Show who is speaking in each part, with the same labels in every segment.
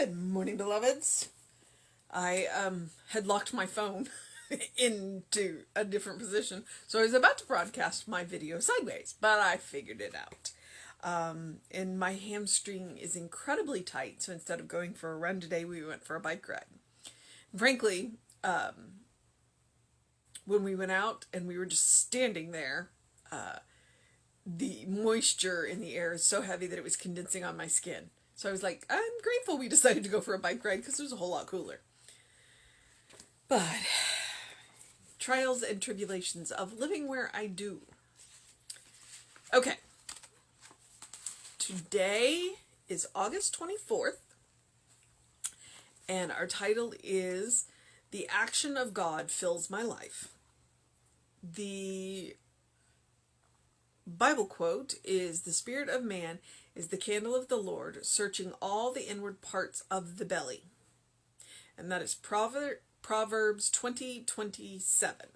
Speaker 1: Good morning, beloveds. I had locked my phone into a different position, so I was about to broadcast my video sideways, but I figured it out. And my hamstring is incredibly tight, so instead of going for a run today, we went for a bike ride. Frankly, when we went out and we were just standing there, the moisture in the air is so heavy that it was condensing on my skin. So I was like, I'm grateful we decided to go for a bike ride because it was a whole lot cooler. But trials and tribulations of living where I do. Okay. Today is August 24th, and our title is The Action of God Fills My Life. The Bible quote is, "The spirit of man is the candle of the Lord, searching all the inward parts of the belly." And that is Proverbs 20:27.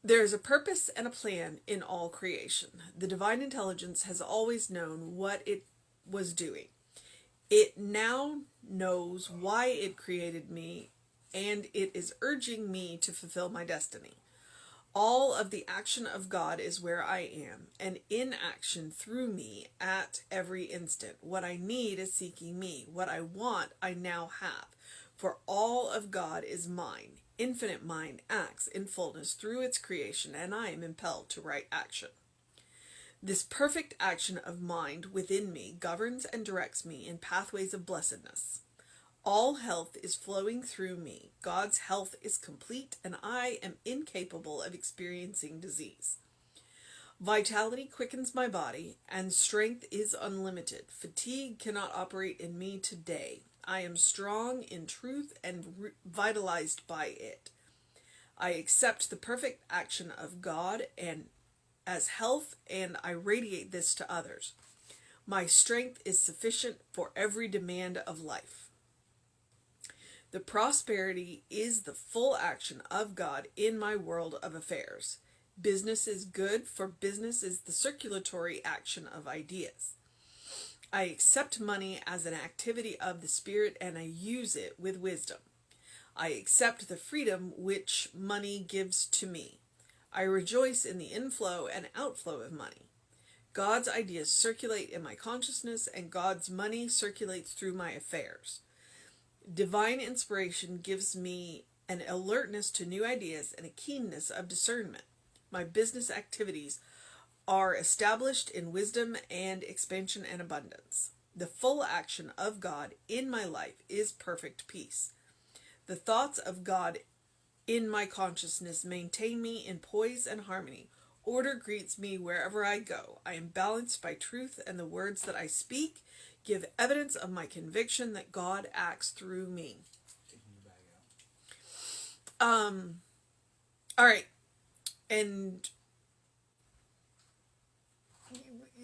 Speaker 1: There is a purpose and a plan in all creation. The divine intelligence has always known what it was doing. It now knows why it created me, and it is urging me to fulfill my destiny. All of the action of God is where I am, and in action through me at every instant. What I need is seeking me. What I want, I now have. For all of God is mine. Infinite mind acts in fullness through its creation, and I am impelled to right action. This perfect action of mind within me governs and directs me in pathways of blessedness. All health is flowing through me. God's health is complete, and I am incapable of experiencing disease. Vitality quickens my body, and strength is unlimited. Fatigue cannot operate in me today. I am strong in truth and vitalized by it. I accept the perfect action of God and as health, and I radiate this to others. My strength is sufficient for every demand of life. The prosperity is the full action of God in my world of affairs. Business is good, for business is the circulatory action of ideas. I accept money as an activity of the Spirit, and I use it with wisdom. I accept the freedom which money gives to me. I rejoice in the inflow and outflow of money. God's ideas circulate in my consciousness, and God's money circulates through my affairs. Divine inspiration gives me an alertness to new ideas and a keenness of discernment. My business activities are established in wisdom and expansion and abundance. The full action of God in my life is perfect peace. The thoughts of God in my consciousness maintain me in poise and harmony. Order greets me wherever I go. I am balanced by truth, and the words that I speak give evidence of my conviction that God acts through me. All right. And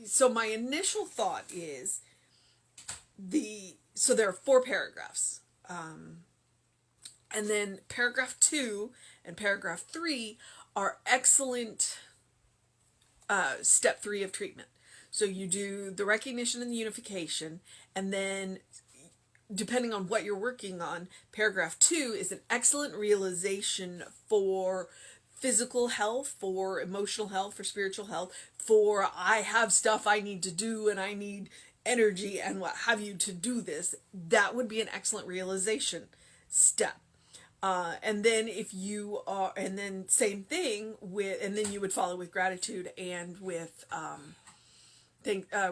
Speaker 1: so my initial thought is so there are 4 paragraphs. And then paragraph 2 and paragraph 3 are excellent step 3 of treatment. So you do the recognition and the unification, and then depending on what you're working on, paragraph 2 is an excellent realization for physical health, for emotional health, for spiritual health, for I have stuff I need to do and I need energy and what have you to do this. That would be an excellent realization step. And then and then same thing and then you would follow with gratitude and with,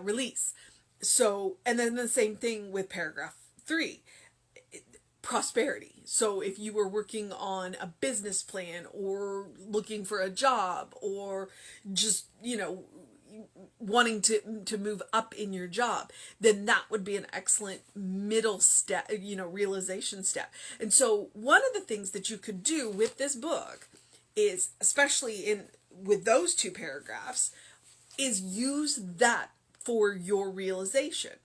Speaker 1: release. So, and then the same thing with paragraph 3, prosperity. So if you were working on a business plan or looking for a job or just, wanting to move up in your job, then that would be an excellent middle step, realization step. And so one of the things that you could do with this book is, especially with those 2 paragraphs, is use that for your realization.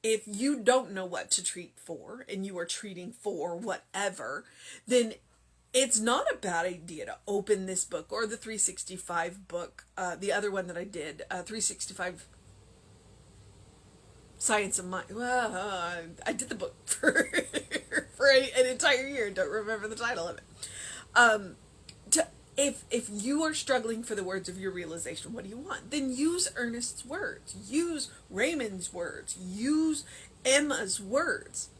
Speaker 1: If you don't know what to treat for and you are treating for whatever, then it's not a bad idea to open this book or the 365 book, the other one that I did, 365 Science of Mind. Well, I did the book for an entire year. Don't remember the title of it. To, if you are struggling for the words of your realization, what do you want? Then use Ernest's words. Use Raymond's words. Use Emma's words.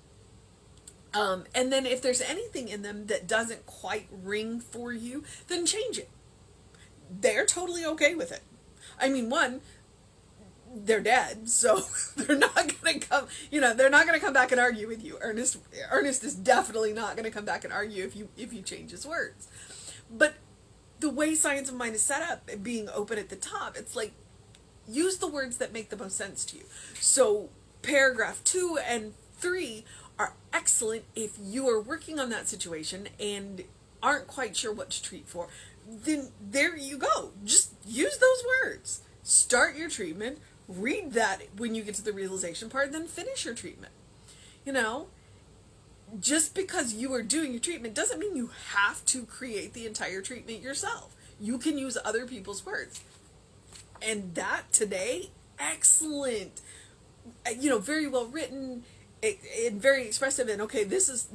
Speaker 1: And then if there's anything in them that doesn't quite ring for you, then change it. They're totally okay with it. I mean, one, they're dead, so they're not gonna come. They're not gonna come back and argue with you. Ernest is definitely not gonna come back and argue if you change his words. But the way Science of Mind is set up, being open at the top, it's like use the words that make the most sense to you. So paragraph 2 and 3 are excellent if you are working on that situation and aren't quite sure what to treat for. Then there you go. Just use those words. Start your treatment. Read that when you get to the realization part, then finish your treatment. Just because you are doing your treatment doesn't mean you have to create the entire treatment yourself. You can use other people's words. And that today, excellent. Very well written and very expressive. And okay, this is,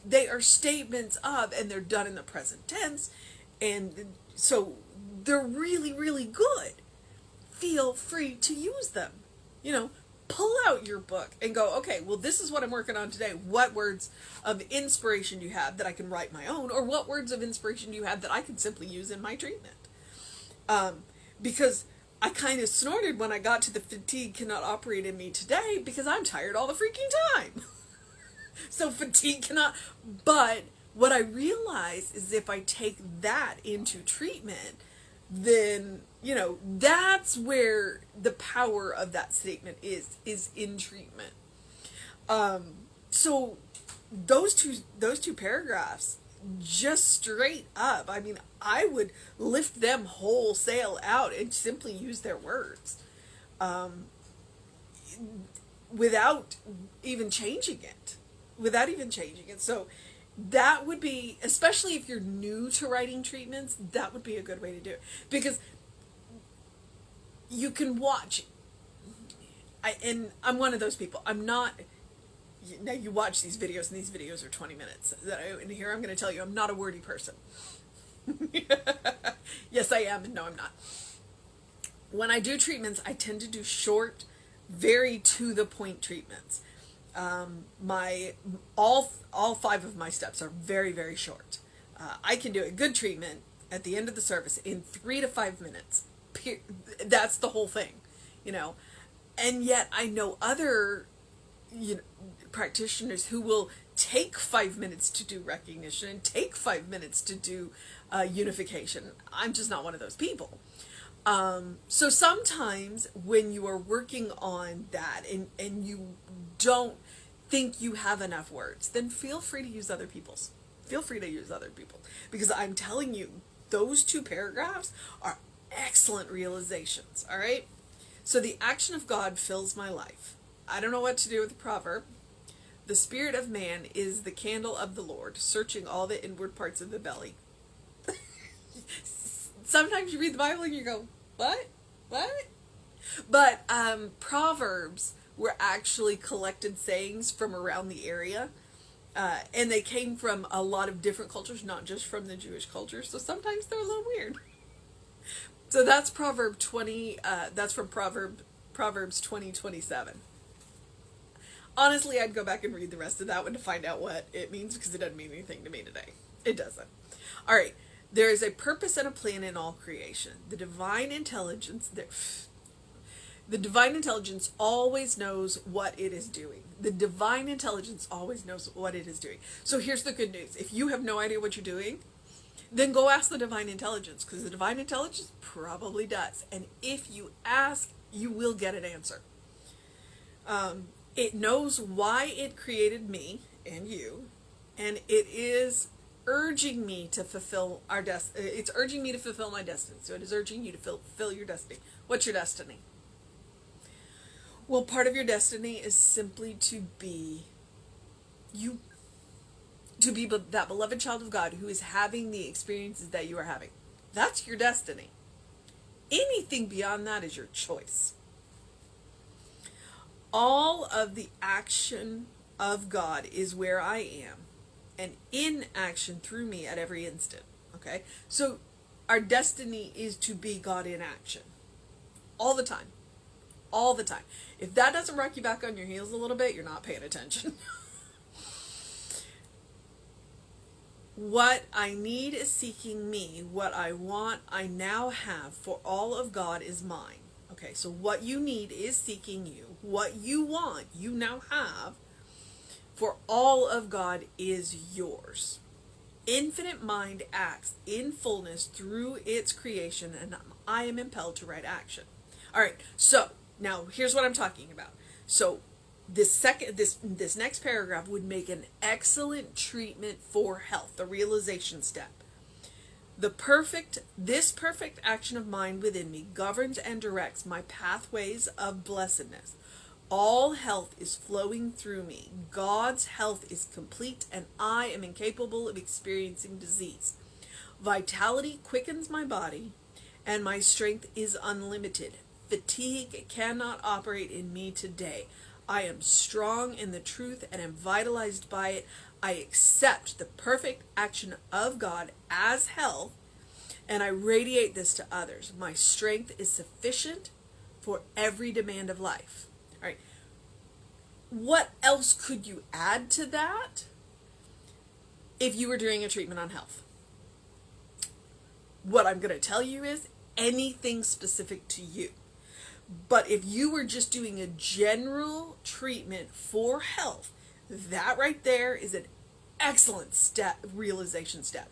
Speaker 1: they are statements of, and they're done in the present tense. And so they're really, really good. Feel free to use them. Pull out your book and go, okay, well, this is what I'm working on today. What words of inspiration do you have that I can write my own? Or what words of inspiration do you have that I can simply use in my treatment? Because I kind of snorted when I got to the fatigue cannot operate in me today because I'm tired all the freaking time. So fatigue cannot, but what I realize is if I take that into treatment, then, that's where the power of that statement is in treatment. So those two paragraphs, just straight up, I mean, I would lift them wholesale out and simply use their words, without even changing it. So that would be, especially if you're new to writing treatments, that would be a good way to do it. Because you can watch, and I'm one of those people. I'm not, now you watch these videos, and these videos are 20 minutes. And here I'm going to tell you, I'm not a wordy person. Yes, I am, and no, I'm not. When I do treatments, I tend to do short, very to-the-point treatments. All 5 of my steps are very, very short. I can do a good treatment at the end of the service in 3 to 5 minutes. That's the whole thing, And yet I know other, practitioners who will take 5 minutes to do recognition and take 5 minutes to do unification. I'm just not one of those people. So sometimes when you are working on that and you don't think you have enough words, then feel free to use other people's. Because I'm telling you, those 2 paragraphs are excellent realizations, all right? So the action of God fills my life. I don't know what to do with the proverb. The spirit of man is the candle of the Lord, searching all the inward parts of the belly. Sometimes you read the Bible and you go, what? But Proverbs were actually collected sayings from around the area. And they came from a lot of different cultures, not just from the Jewish culture. So sometimes they're a little weird. So that's Proverb 20. That's from Proverbs 20:27. Honestly, I'd go back and read the rest of that one to find out what it means, because it doesn't mean anything to me today. It doesn't. All right. There is a purpose and a plan in all creation. The divine intelligence always knows what it is doing. The divine intelligence always knows what it is doing. So here's the good news. If you have no idea what you're doing, then go ask the divine intelligence, because the divine intelligence probably does. And if you ask, you will get an answer. It knows why it created me and you, and it is urging me to fulfill it's urging me to fulfill my destiny. So it is urging you to fulfill your destiny. What's your destiny? Well, part of your destiny is simply to be you. to be that beloved child of God who is having the experiences that you are having. That's your destiny. Anything beyond that is your choice. All of the action of God is where I am, and in action through me at every instant. Okay? So our destiny is to be God in action. All the time. All the time. If that doesn't rock you back on your heels a little bit, you're not paying attention. What I need is seeking me. What I want, I now have. For all of God is mine. Okay, so what you need is seeking you. What you want, you now have. For all of God is yours. Infinite mind acts in fullness through its creation, and I am impelled to right action. All right, so now here's what I'm talking about. So this next paragraph would make an excellent treatment for health, the realization step. This perfect action of mind within me governs and directs my pathways of blessedness. All health is flowing through me. God's health is complete, and I am incapable of experiencing disease. Vitality quickens my body, and my strength is unlimited. Fatigue cannot operate in me today. I am strong in the truth and am vitalized by it. I accept the perfect action of God as health, and I radiate this to others. My strength is sufficient for every demand of life. All right. What else could you add to that if you were doing a treatment on health? What I'm going to tell you is anything specific to you. But if you were just doing a general treatment for health, that right there is an excellent realization step.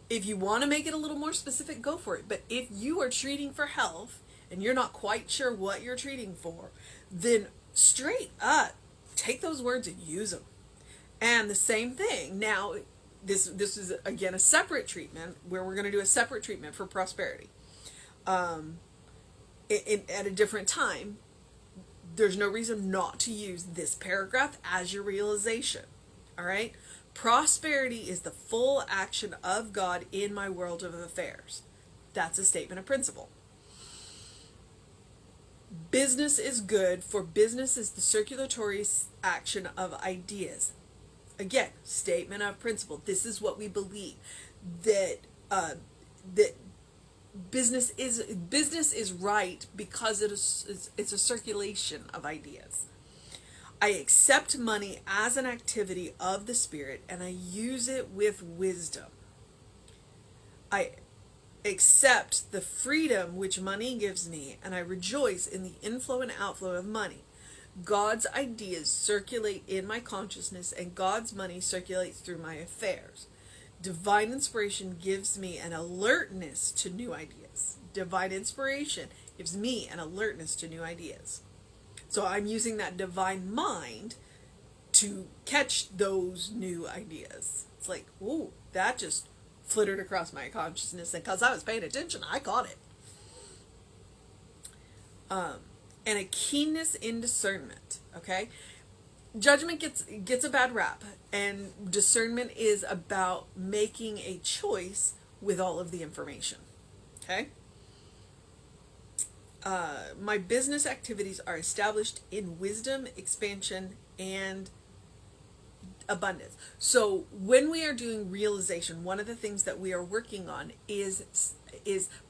Speaker 1: If you want to make it a little more specific, go for it. But if you are treating for health and you're not quite sure what you're treating for, then straight up take those words and use them. And the same thing. Now, this is again a separate treatment where we're going to do a separate treatment for prosperity. At a different time. There's no reason not to use this paragraph as your realization. All right? Prosperity is the full action of God in my world of affairs. That's a statement of principle. Business is good, for business is the circulatory action of ideas. Again, statement of principle. This is what we believe, that business is right because it's a circulation of ideas. I accept money as an activity of the Spirit, and I use it with wisdom. I accept the freedom which money gives me, and I rejoice in the inflow and outflow of money. God's ideas circulate in my consciousness, and God's money circulates through my affairs. Divine inspiration gives me an alertness to new ideas. Divine inspiration gives me an alertness to new ideas. So I'm using that divine mind to catch those new ideas. It's like, ooh, that just flittered across my consciousness, and because I was paying attention, I caught it. And a keenness in discernment, okay? Judgment gets a bad rap, and discernment is about making a choice with all of the information, okay? My business activities are established in wisdom, expansion, and abundance. So when we are doing realization, one of the things that we are working on is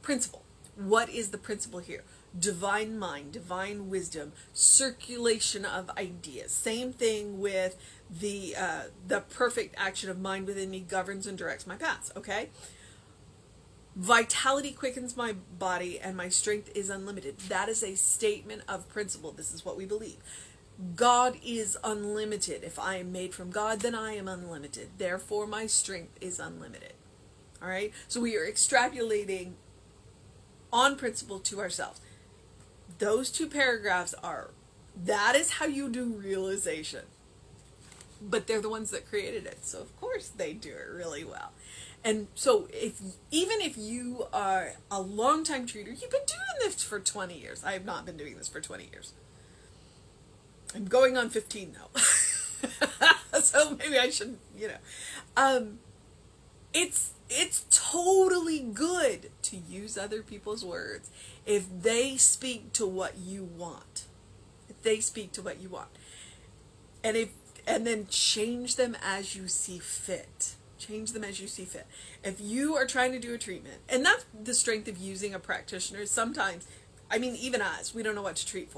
Speaker 1: principle. What is the principle here? Divine mind, divine wisdom, circulation of ideas. Same thing with the perfect action of mind within me governs and directs my paths. Okay. Vitality quickens my body, and my strength is unlimited. That is a statement of principle. This is what we believe. God is unlimited. If I am made from God, then I am unlimited. Therefore, my strength is unlimited. All right. So we are extrapolating on principle to ourselves. Those two paragraphs that is how you do realization. But they're the ones that created it. So of course they do it really well. And so even if you are a long-time treater, you've been doing this for 20 years. I have not been doing this for 20 years. I'm going on 15 now. So maybe I should, it's totally good to use other people's words if they speak to what you want. If they speak to what you want. And then change them as you see fit. Change them as you see fit. If you are trying to do a treatment, and that's the strength of using a practitioner. Sometimes, I mean, even us, we don't know what to treat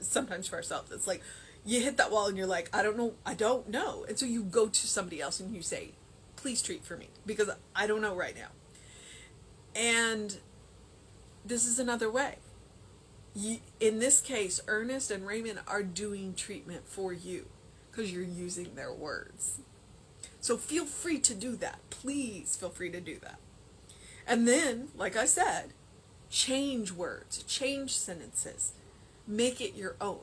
Speaker 1: sometimes for ourselves. It's like you hit that wall and you're like, I don't know. And so you go to somebody else and you say, please treat for me because I don't know right now. And this is another way. In this case, Ernest and Raymond are doing treatment for you because you're using their words. So feel free to do that. Please feel free to do that. And then, like I said, change words, change sentences, make it your own.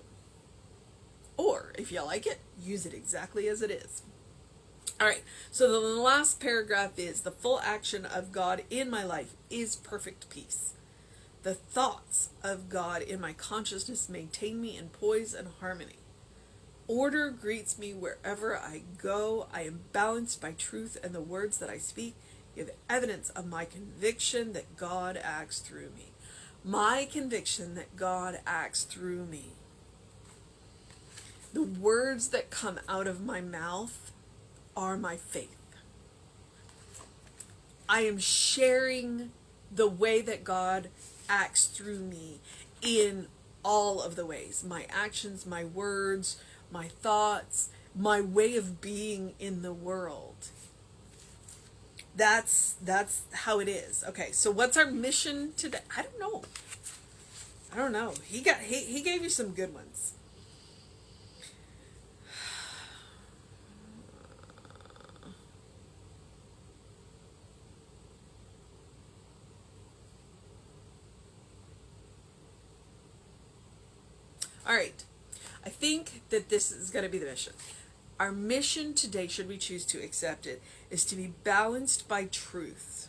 Speaker 1: Or, if you like it, use it exactly as it is. All right, so the last paragraph is, the full action of God in my life is perfect peace. The thoughts of God in my consciousness maintain me in poise and harmony. Order greets me wherever I go. I am balanced by truth, and the words that I speak give evidence of my conviction that God acts through me. My conviction that God acts through me. The words that come out of my mouth are my faith. I am sharing the way that God acts through me in all of the ways. My actions, my words, my thoughts, my way of being in the world. That's how it is. Okay, so what's our mission today? I don't know. He gave you some good ones. All right. I think that this is going to be the mission. Our mission today, should we choose to accept it, is to be balanced by truth.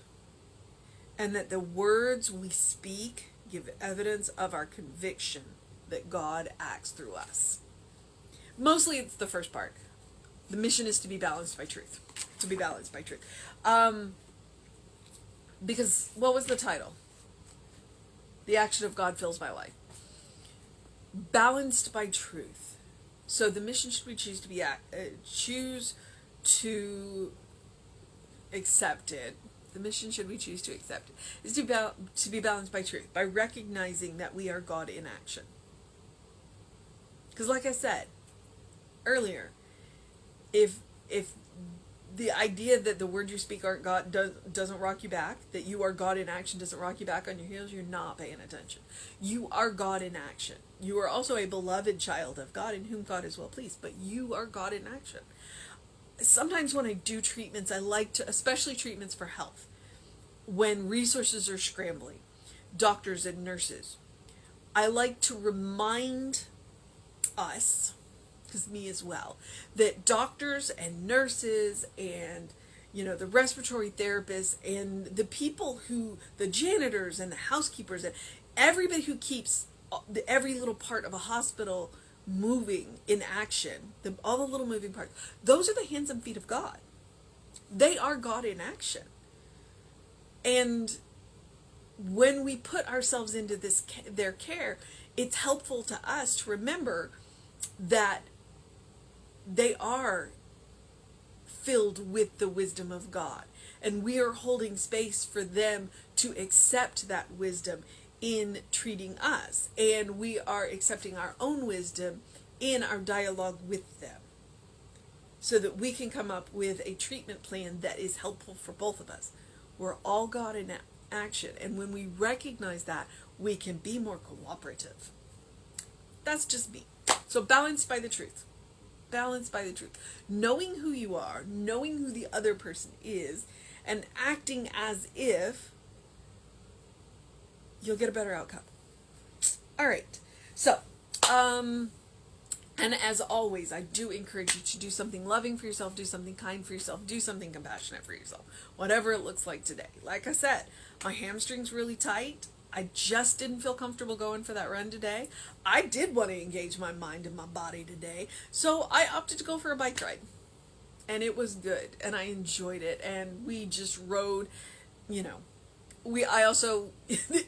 Speaker 1: And that the words we speak give evidence of our conviction that God acts through us. Mostly it's the first part. The mission is to be balanced by truth. To be balanced by truth. Because, what was the title? The action of God fills my life. Balanced by truth. So the mission, should we choose to accept it, the mission, should we choose to accept it, is to be balanced by truth, by recognizing that we are God in action. Because like I said earlier, if the idea that the words you speak aren't God doesn't rock you back, that you are God in action doesn't rock you back on your heels, you're not paying attention. You are God in action. You are also a beloved child of God in whom God is well pleased, but you are God in action. Sometimes when I do treatments, I like to, especially treatments for health, when resources are scrambling, doctors and nurses, I like to remind us, because me as well, that doctors and nurses and the respiratory therapists and the people the janitors and the housekeepers and everybody who keeps every little part of a hospital moving in action, all the little moving parts, those are the hands and feet of God. They are God in action. And when we put ourselves into their care, it's helpful to us to remember that they are filled with the wisdom of God. And we are holding space for them to accept that wisdom in treating us. And we are accepting our own wisdom in our dialogue with them, so that we can come up with a treatment plan that is helpful for both of us. We're all God in action. And when we recognize that, we can be more cooperative. That's just me. So balanced by the truth. Balanced by the truth. Knowing who you are, knowing who the other person is, and acting as if, you'll get a better outcome. All right. So, and as always, I do encourage you to do something loving for yourself, do something kind for yourself, do something compassionate for yourself, whatever it looks like today. Like I said, my hamstring's really tight. I just didn't feel comfortable going for that run today. I did want to engage my mind and my body today, so I opted to go for a bike ride. and it was good, and I enjoyed it, and we just rode, you know, I also,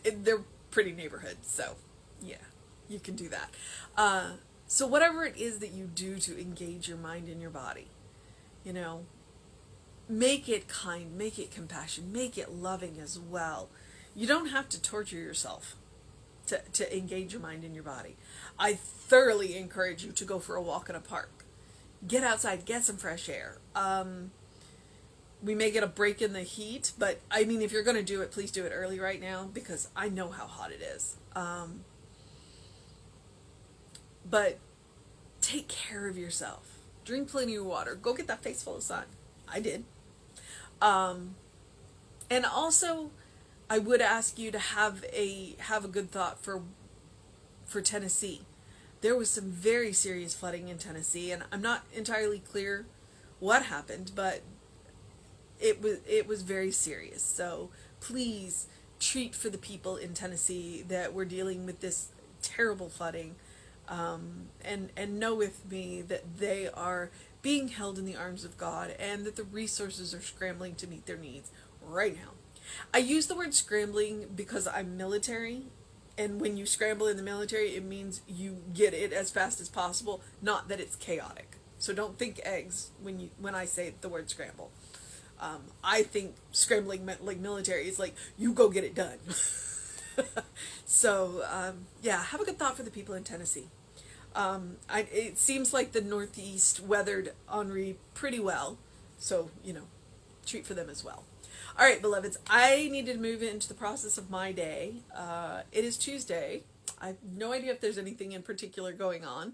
Speaker 1: they're pretty neighborhoods, so yeah, you can do that. So whatever it is that you do to engage your mind and your body, you know, make it kind, make it compassion, make it loving as well. You don't have to torture yourself to engage your mind and your body. I thoroughly encourage you to go for a walk in a park. Get outside, get some fresh air. We may get a break in the heat, but I mean, if you're going to do it, please do it early right now, because I know how hot it is. But take care of yourself. Drink plenty of water. Go get that face full of sun. I did. And also, I would ask you to have a good thought for Tennessee. There was some very serious flooding in Tennessee, and I'm not entirely clear what happened, but it was very serious. So please treat for the people in Tennessee that were dealing with this terrible flooding, and know with me that they are being held in the arms of God, and that the resources are scrambling to meet their needs right now. I use the word scrambling because I'm military, and when you scramble in the military, it means you get it as fast as possible, not that it's chaotic. So don't think eggs when I say the word scramble. I think scrambling like military is like, you go get it done. So, yeah, have a good thought for the people in Tennessee. It seems like the Northeast weathered Henri pretty well, so, you know, treat for them as well. All right, beloveds, I need to move into the process of my day. It is Tuesday. I have no idea if there's anything in particular going on.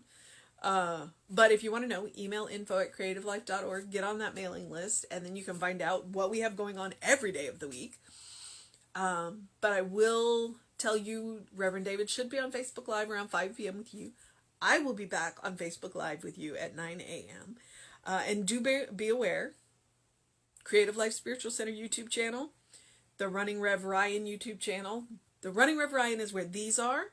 Speaker 1: But if you want to know, email info@creativelife.org, get on that mailing list, and then you can find out what we have going on every day of the week. But I will tell you, Reverend David should be on Facebook Live around 5 p.m. with you. I will be back on Facebook Live with you at 9 a.m. And do be aware, Creative Life Spiritual Center YouTube channel, the Running Rev Ryan YouTube channel. The Running Rev Ryan is where these are.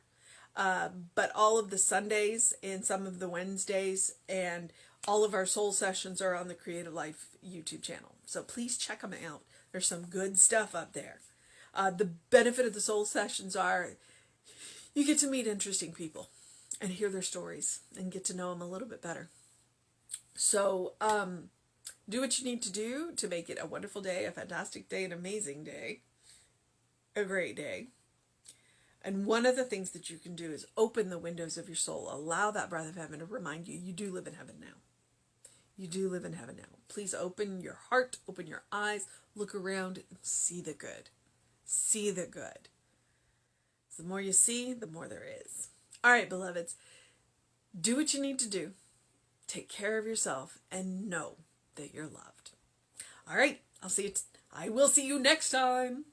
Speaker 1: But all of the Sundays and some of the Wednesdays and all of our soul sessions are on the Creative Life YouTube channel. So please check them out. There's some good stuff up there. The benefit of the soul sessions are you get to meet interesting people and hear their stories and get to know them a little bit better. So, do what you need to do to make it a wonderful day, a fantastic day, an amazing day, a great day. And one of the things that you can do is open the windows of your soul. Allow that breath of heaven to remind you, you do live in heaven now. You do live in heaven now. Please open your heart, open your eyes, look around, and see the good. See the good. The more you see, the more there is. All right, beloveds, do what you need to do. Take care of yourself and know that you're loved. All right, I will see you next time.